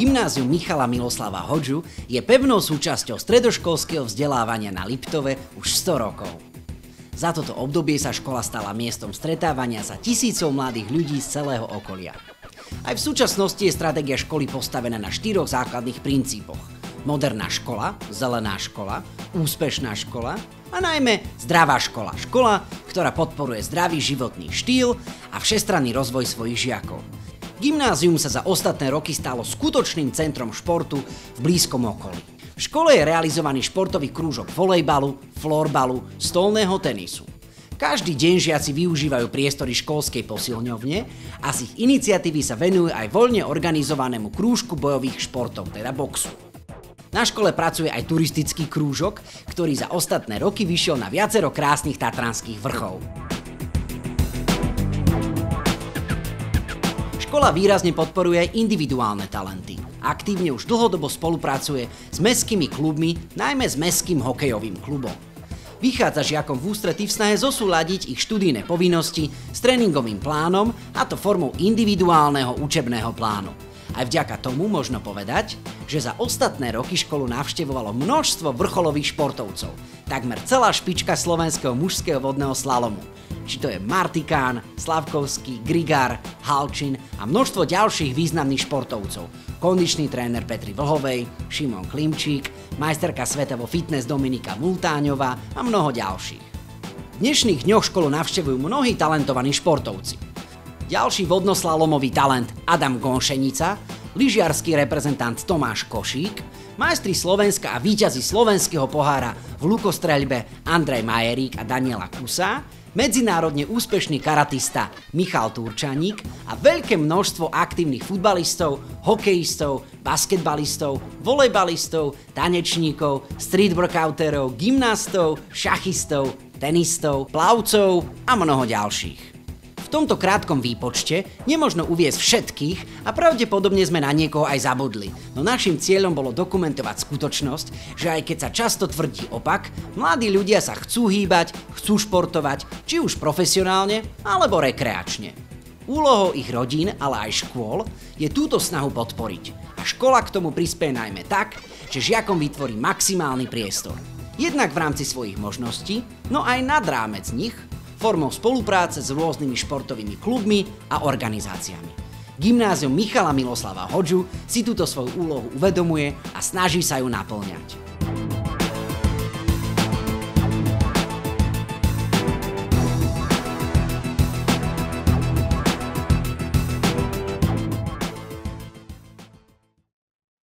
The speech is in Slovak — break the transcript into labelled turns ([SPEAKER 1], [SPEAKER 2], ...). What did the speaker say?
[SPEAKER 1] Gymnázium Michala Miloslava Hodžu je pevnou súčasťou stredoškolského vzdelávania na Liptove už 100 rokov. Za toto obdobie sa škola stala miestom stretávania sa tisícov mladých ľudí z celého okolia. Aj v súčasnosti je stratégia školy postavená na 4 základných princípoch. Moderná škola, zelená škola, úspešná škola a najmä zdravá škola. Škola, ktorá podporuje zdravý životný štýl a všestranný rozvoj svojich žiakov. Gymnázium sa za ostatné roky stalo skutočným centrom športu v blízkom okolí. V škole je realizovaný športový krúžok volejbalu, florbalu, stolného tenisu. Každý deň žiaci využívajú priestory školskej posilňovne a z ich iniciatívy sa venujú aj voľne organizovanému krúžku bojových športov, teda boxu. Na škole pracuje aj turistický krúžok, ktorý za ostatné roky vyšiel na viacero krásnych tatranských vrchov. Škola výrazne podporuje aj individuálne talenty. Aktívne už dlhodobo spolupracuje s mestskými klubmi, najmä s mestským hokejovým klubom. Vychádza žiakom v ústrety v snahe zosúladiť ich študijné povinnosti s tréningovým plánom, a to formou individuálneho učebného plánu. Aj vďaka tomu možno povedať, že za ostatné roky školu navštevovalo množstvo vrcholových športovcov, takmer celá špička slovenského mužského vodného slalomu. Či to je Martikán, Slavkovský, Grigár, Halčin a množstvo ďalších významných športovcov. Kondičný tréner Petry Vlhovej, Šimon Klimčík, majsterka sveta vo fitness Dominika Multáňová a mnoho ďalších. V dnešných dňoch školu navštevujú mnohí talentovaní športovci. Ďalší vodnoslalomový talent Adam Gonšenica, lyžiarsky reprezentant Tomáš Košík, majstri Slovenska a víťazi slovenského pohára v lukostreľbe Andrej Majerík a Daniela Kusá, medzinárodne úspešný karatista Michal Turčaník a veľké množstvo aktívnych futbalistov, hokejistov, basketbalistov, volejbalistov, tanečníkov, street workouterov, gymnastov, šachistov, tenistov, plavcov a mnoho ďalších. V tomto krátkom výpočte nemožno uviesť všetkých a pravdepodobne sme na niekoho aj zabudli, no našim cieľom bolo dokumentovať skutočnosť, že aj keď sa často tvrdí opak, mladí ľudia sa chcú hýbať, chcú športovať, či už profesionálne alebo rekreačne. Úlohou ich rodín, ale aj škôl je túto snahu podporiť a škola k tomu prispieje najmä tak, že žiakom vytvorí maximálny priestor. Jednak v rámci svojich možností, no aj nad rámec nich, formou spolupráce s rôznymi športovými klubmi a organizáciami. Gymnázium Michala Miloslava Hodžu si túto svoju úlohu uvedomuje a snaží sa ju naplňať.